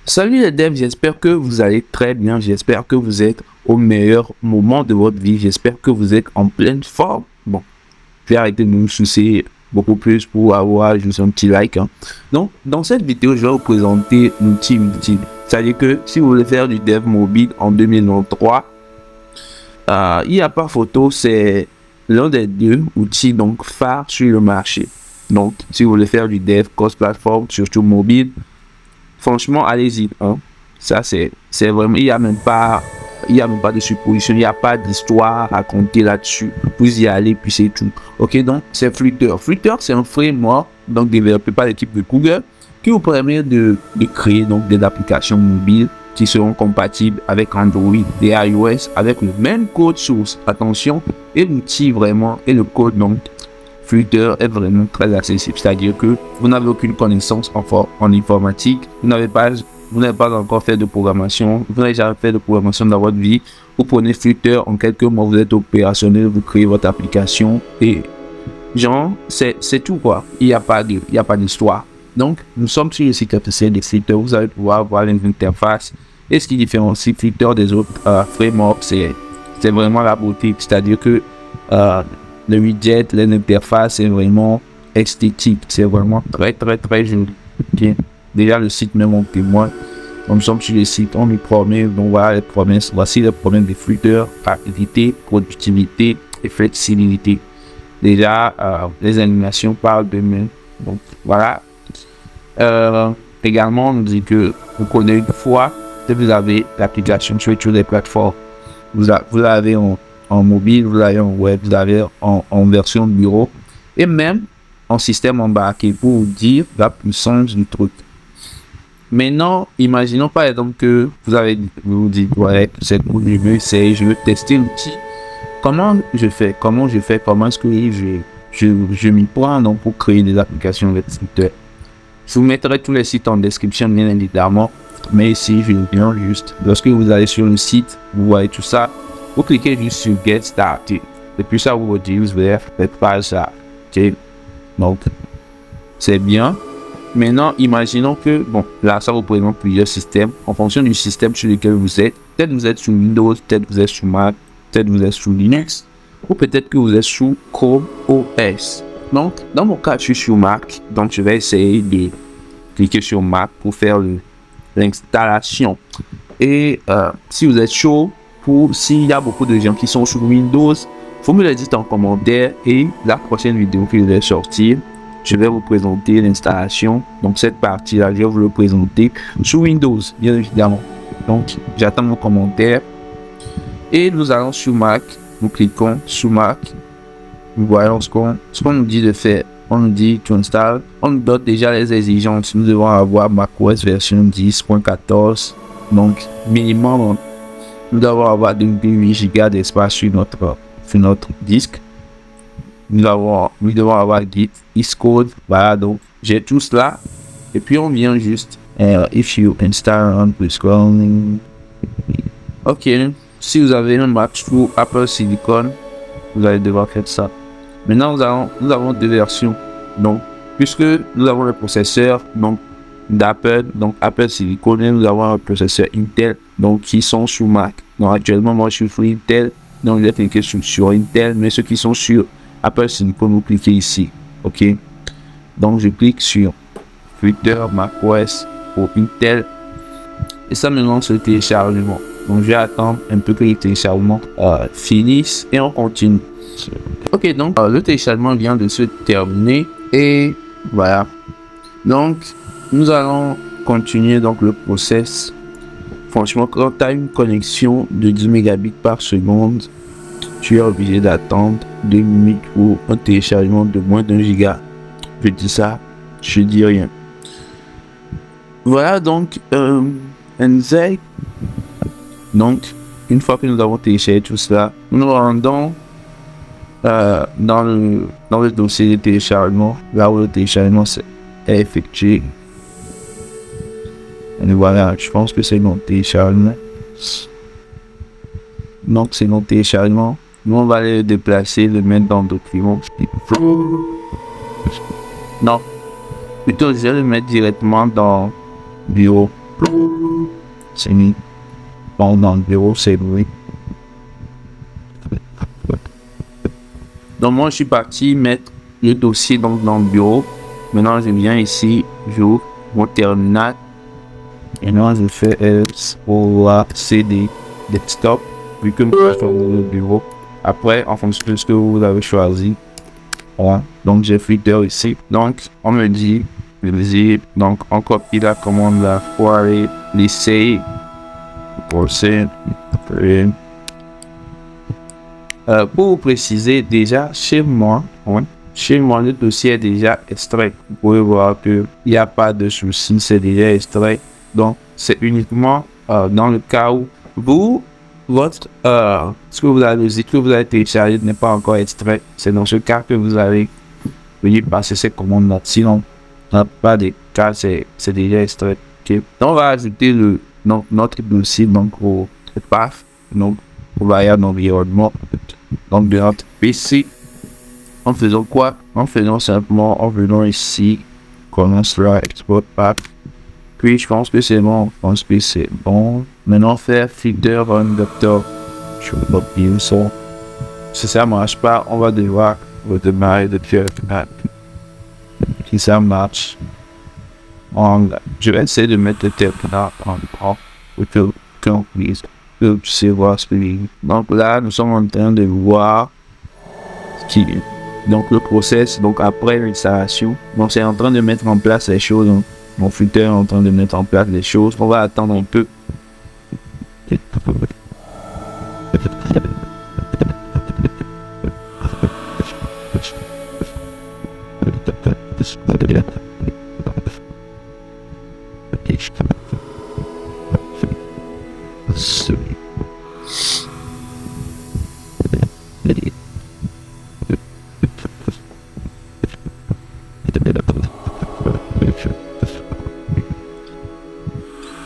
Salut les devs, j'espère que vous allez très bien, j'espère que vous êtes au meilleur moment de votre vie, j'espère que vous êtes en pleine forme. Bon, je vais arrêter de me soucier beaucoup plus pour avoir juste un petit like, hein. Donc, dans cette vidéo, je vais vous présenter l'outil utile. C'est-à-dire que si vous voulez faire du dev mobile en 2023, il n'y a pas photo, c'est l'un des deux outils donc phares sur le marché. Donc, si vous voulez faire du dev cross-platform, surtout mobile, franchement, allez-y, hein. Ça, c'est vraiment, il y a même pas de supposition, il n'y a pas d'histoire à raconter là-dessus. Vous y allez, puis c'est tout. Ok, donc, c'est Flutter. Flutter, c'est un framework, donc développé par l'équipe de Google, qui vous permet de créer donc des applications mobiles qui seront compatibles avec Android et iOS avec le même code source. Attention, et l'outil vraiment, et le code donc Flutter est vraiment très accessible, c'est-à-dire que vous n'avez aucune connaissance en informatique, vous n'avez pas encore fait de programmation, vous n'avez jamais fait de programmation dans votre vie, vous prenez Flutter, en quelques mois vous êtes opérationnel, vous créez votre application et genre, c'est tout quoi, il n'y a pas d'histoire. Donc, nous sommes sur le site officiel de Flutter, vous allez pouvoir voir l'interface et ce qui différencie Flutter des autres frameworks, c'est vraiment la beauté, c'est-à-dire que le widget, l'interface est vraiment esthétique. C'est vraiment très joli. Okay. Déjà, le site même en témoigne. Nous sommes sur le site, on lui promet, donc voilà les promesses. Voici les promesses des Flutter: rapidité, productivité et flexibilité. Déjà, les animations parlent d'eux-mêmes. Donc voilà. Également, on nous dit que vous connaissez une fois que vous avez l'application sur toutes les plateformes. Vous l'avez en mobile, vous l'avez en web, vous l'avez en version bureau et même en système embarqué pour vous dire la puissance du truc. Maintenant, imaginons par exemple que vous dites, ouais, c'est cool, je veux tester l'outil. Comment je fais? Comment est-ce que je m'y prends donc pour créer des applications avec Flutter? Je vous mettrai tous les sites en description, bien évidemment. Mais ici, je viens juste. Lorsque vous allez sur le site, vous voyez tout ça. Vous cliquez juste sur Get Started. Et puis ça vous dit, vous allez faire ça. Ok. Donc, c'est bien. Maintenant, imaginons que, bon, là, ça vous présente plusieurs systèmes. En fonction du système sur lequel vous êtes. Peut-être vous êtes sur Windows, peut-être vous êtes sur Mac, peut-être vous êtes sur Linux. Ou peut-être que vous êtes sous Chrome OS. Donc, dans mon cas, je suis sur Mac. Donc, je vais essayer de cliquer sur Mac pour faire l'installation. Et si vous êtes chaud, s'il y a beaucoup de gens qui sont sur Windows, vous me le dites en commentaire et la prochaine vidéo que je vais sortir, je vais vous présenter l'installation. Donc cette partie-là, je vais vous le présenter sur Windows, bien évidemment. Donc j'attends vos commentaires. Et nous allons sur Mac, nous cliquons sur Mac. Nous voyons ce qu'on nous dit de faire. On nous dit to install. On nous donne déjà les exigences. Nous devons avoir macOS version 10.14. Donc minimum, nous devons avoir 2,8 Go d'espace sur notre disque. Nous devons avoir Git, Xcode. Voilà, donc j'ai tout cela. Et puis on vient juste if you install on scrolling. Ok, si vous avez un Mac sous Apple Silicon, vous allez devoir faire ça. Maintenant, nous avons deux versions. Donc, puisque nous avons le processeur d'Apple, donc Apple Silicon, et nous avons un processeur Intel, donc qui sont sur Mac. Donc, actuellement, moi, je suis sur Intel, donc je vais cliquer sur Intel, mais ceux qui sont sur Apple Silicon, vous cliquez ici. Ok. Donc, je clique sur Flutter macOS pour Intel, et ça me lance le téléchargement. Donc, je vais attendre un peu que le téléchargement finisse et on continue. Ok, donc le téléchargement vient de se terminer et voilà. Donc, nous allons continuer donc le process. Franchement, quand tu as une connexion de 10 mégabits par seconde, tu es obligé d'attendre 2 minutes pour un téléchargement de moins d'1 giga. Je dis ça, je dis rien. Voilà donc, donc, une fois que nous avons téléchargé tout cela, nous nous rendons dans le dossier de téléchargement, là où le téléchargement est effectué. Et voilà, je pense que c'est mon téléchargement. Donc, c'est mon téléchargement. Nous, on va le déplacer, le mettre dans le document. Non, plutôt, je vais le mettre directement dans Bureau. C'est mis. Bon, dans le bureau, c'est lui. Donc moi, je suis parti mettre le dossier donc, dans le bureau. Maintenant, je viens ici, j'ouvre mon terminal. Et là, je fais else pour voir CD desktop, vu que je suis sur le bureau. Après, en fonction de ce que vous avez choisi, voilà. Donc j'ai Flickr ici. Donc on me dit, donc on copie la commande là, pour aller l'essayer. Pour vous préciser, déjà chez moi, le dossier est déjà extrait. Vous pouvez voir qu'il n'y a pas de souci, c'est déjà extrait. Donc c'est uniquement dans le cas où ce que vous avez téléchargé n'est pas encore extrait. C'est dans ce cas que vous avez venu passer ces commandes-là. Sinon, dans la plupart des cas, c'est déjà extrait. Okay. Donc, on va ajouter notre dossier donc, au path, donc au variable d'environnement, donc de notre PC. En faisant quoi? En faisant simplement, en venant ici, commence là, export path. Puis je pense que c'est bon, Maintenant faire filter run vector. Je vais copier ça. Si ça marche pas, on va devoir redémarrer depuis le final. Si ça marche, je vais essayer de mettre le terminal en off. Tu sais voir ce que. Donc là, nous sommes en train de voir ce qui. Donc le process, donc après l'installation, donc c'est en train de mettre en place les choses. Donc, mon filter est en train de mettre en place les choses. On va attendre un peu.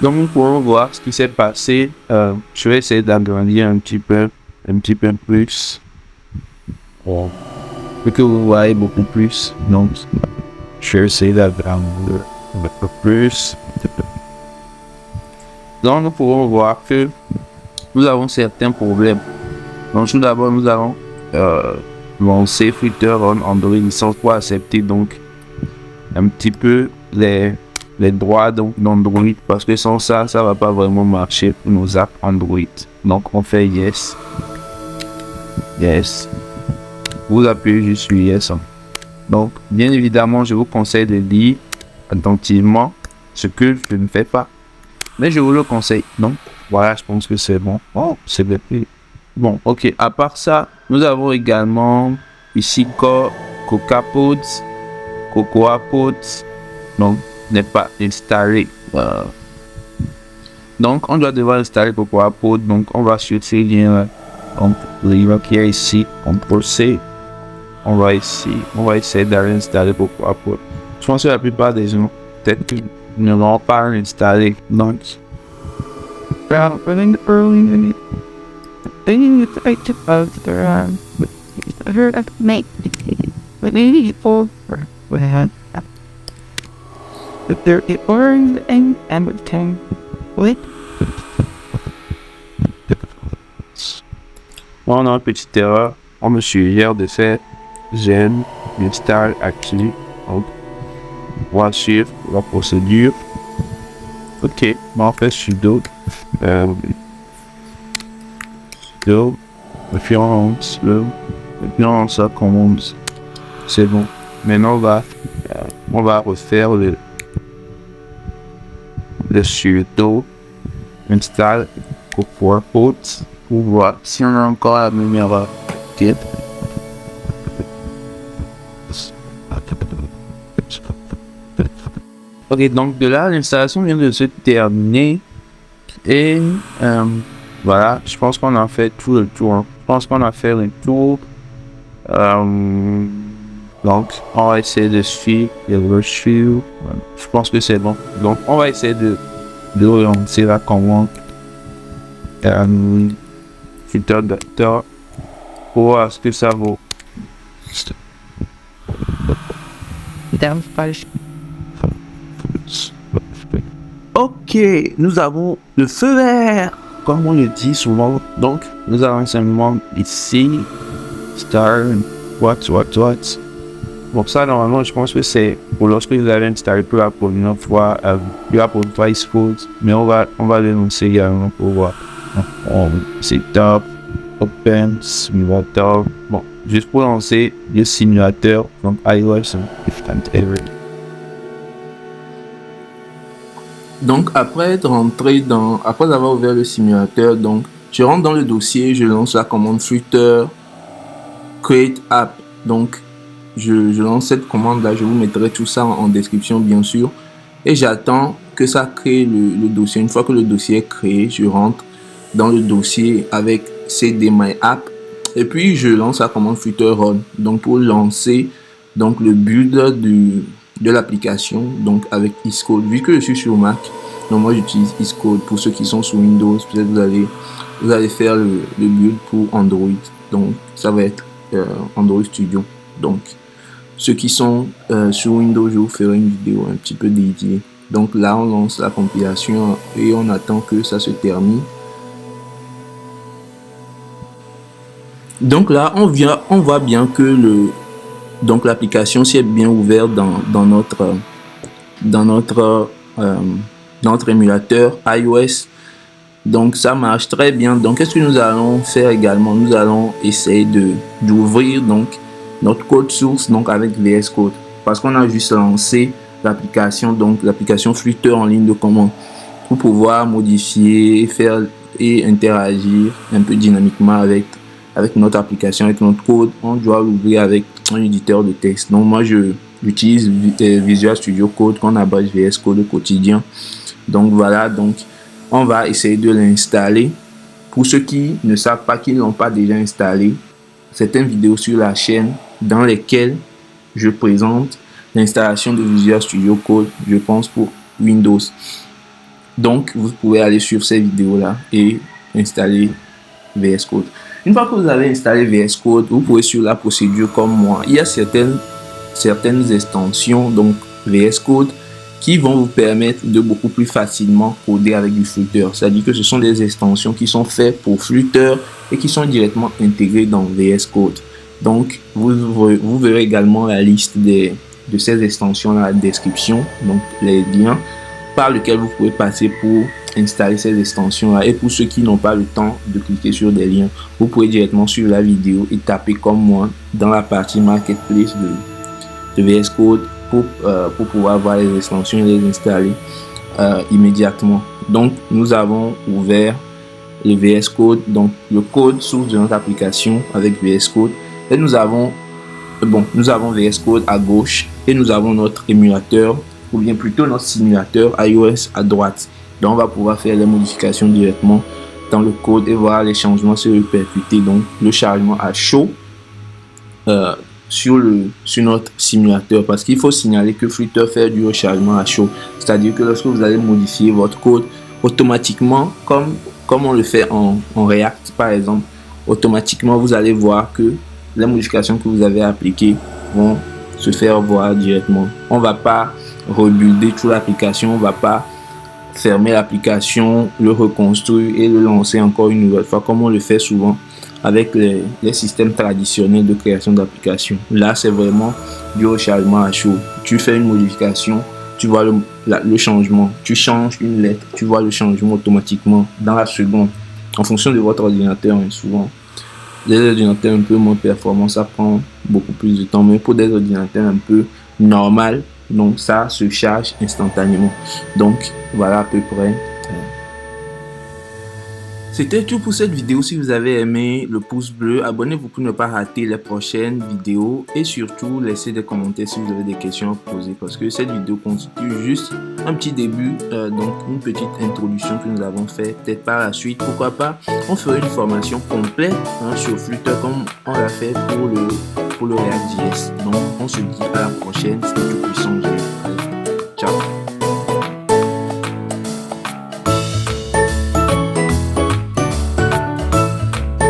Donc nous pourrons voir ce qui s'est passé. Je vais essayer d'agrandir un petit peu plus. Pour que vous voyez beaucoup plus. Donc je vais essayer d'agrandir un peu plus. Donc nous pourrons voir que nous avons certains problèmes. Donc tout d'abord nous allons lancer Flickr on Android sans pas accepter donc un petit peu les droits d'Android, parce que sans ça va pas vraiment marcher pour nos apps Android. Donc on fait yes. Vous appuyez juste sur yes. Donc bien évidemment je vous conseille de lire attentivement ce que je ne fais pas, mais je vous le conseille. Donc voilà, je pense que c'est bon. Oh, c'est bien. Bon, ok. À part ça, nous avons également ici CocoaPods. Donc n'est pas installé. Donc on doit devoir installer CocoaPods. Donc on va sur ces liens. Donc le lien qui est ici, Ctrl C. On va essayer d'aller installer CocoaPods. Je pense que la plupart des gens peut-être qu'ils ne l'ont pas installé. Donc If there is orange and everything with on a une petite erreur. On me suggère de faire gen install active. Donc on va suivre la procédure. Ok, mais en fait sudo référence ça commence. C'est bon. Maintenant on va refaire le sudo install CocoaPods pour voir si on a encore la même erreur. Ok, donc de là l'installation vient de se terminer et voilà, je pense qu'on a fait tout le tour. Donc on va essayer de suivre je pense que c'est bon. Donc on va essayer de relancer la commande filter docteur pour voir ce que ça vaut. Ok, Ok, nous avons le feu vert, comme on le dit souvent. Donc, nous allons simplement ici, start, what. Bon, ça, normalement, je pense que c'est pour lorsque vous avez installé pour la première fois, Xcode, mais on va l'énoncer également pour voir. C'est top, open, simulator. Bon, juste pour lancer le simulateur, donc iOS, Donc après être rentré après avoir ouvert le simulateur, donc je rentre dans le dossier, je lance la commande Flutter create app. Donc je lance cette commande là, je vous mettrai tout ça en description bien sûr, et j'attends que ça crée le dossier. Une fois que le dossier est créé, je rentre dans le dossier avec cd my app et puis je lance la commande Flutter run, donc pour lancer donc le build de l'application, donc avec Xcode. Vu que je suis sur Mac, donc moi j'utilise Xcode. Pour ceux qui sont sur Windows, peut-être vous allez faire le build pour Android, donc ça va être Android Studio. Donc ceux qui sont sur Windows, je vous ferai une vidéo un petit peu dédiée. Donc là on lance la compilation et on attend que ça se termine. Donc là on voit bien que l'application s'est bien ouverte dans notre émulateur iOS. Donc ça marche très bien. Donc qu'est-ce que nous allons faire également? Nous allons essayer d'ouvrir donc notre code source donc avec VS Code, parce qu'on a juste lancé l'application, donc l'application Flutter en ligne de commande, pour pouvoir modifier, faire et interagir un peu dynamiquement avec notre application, avec notre code. On doit l'ouvrir avec un éditeur de texte. Donc moi j'utilise Visual Studio Code qu'on abrège VS Code au quotidien. Donc voilà, donc on va essayer de l'installer. Pour ceux qui ne savent pas, qui ne l'ont pas déjà installé, c'est une vidéo sur la chaîne dans lesquelles je présente l'installation de Visual Studio Code, je pense pour Windows. Donc vous pouvez aller sur ces vidéos là et installer VS Code. Une fois que vous avez installé VS Code, vous pouvez suivre la procédure comme moi. Il y a certaines extensions donc VS Code qui vont vous permettre de beaucoup plus facilement coder avec du Flutter. C'est-à-dire que ce sont des extensions qui sont faites pour Flutter et qui sont directement intégrées dans VS Code. Donc vous verrez également la liste de ces extensions dans la description, donc les liens par lesquels vous pouvez passer pour installer ces extensions là. Et pour ceux qui n'ont pas le temps de cliquer sur des liens, vous pouvez directement suivre la vidéo et taper comme moi dans la partie marketplace de VS Code pour pouvoir voir les extensions et les installer immédiatement. Donc nous avons ouvert le VS Code, donc le code source de notre application avec VS Code, et nous avons VS Code à gauche et nous avons notre émulateur, ou bien plutôt notre simulateur iOS à droite. Donc on va pouvoir faire les modifications directement dans le code et voir les changements se répercuter, donc le chargement à chaud sur notre simulateur, parce qu'il faut signaler que Flutter fait du rechargement à chaud, c'est-à-dire que lorsque vous allez modifier votre code automatiquement, comme on le fait en React par exemple, automatiquement vous allez voir que les modifications que vous avez appliquées vont se faire voir directement. On va pas rebuilder toute l'application, on va pas fermer l'application, le reconstruire et le lancer encore une nouvelle fois comme on le fait souvent avec les systèmes traditionnels de création d'applications. Là c'est vraiment du rechargement à chaud. Tu fais une modification, tu vois le changement, tu changes une lettre, tu vois le changement automatiquement dans la seconde, en fonction de votre ordinateur. Souvent les ordinateurs un peu moins performants, ça prend beaucoup plus de temps, mais pour des ordinateurs un peu normal, donc ça se charge instantanément. Donc voilà à peu près. C'était tout pour cette vidéo. Si vous avez aimé, le pouce bleu, abonnez-vous pour ne pas rater les prochaines vidéos, et surtout laissez des commentaires si vous avez des questions à poser, parce que cette vidéo constitue juste un petit début, donc une petite introduction que nous avons fait. Peut-être par la suite, pourquoi pas, on ferait une formation complète sur Flutter comme on l'a fait pour le React.js. Donc on se dit à la prochaine. C'était tout puissant.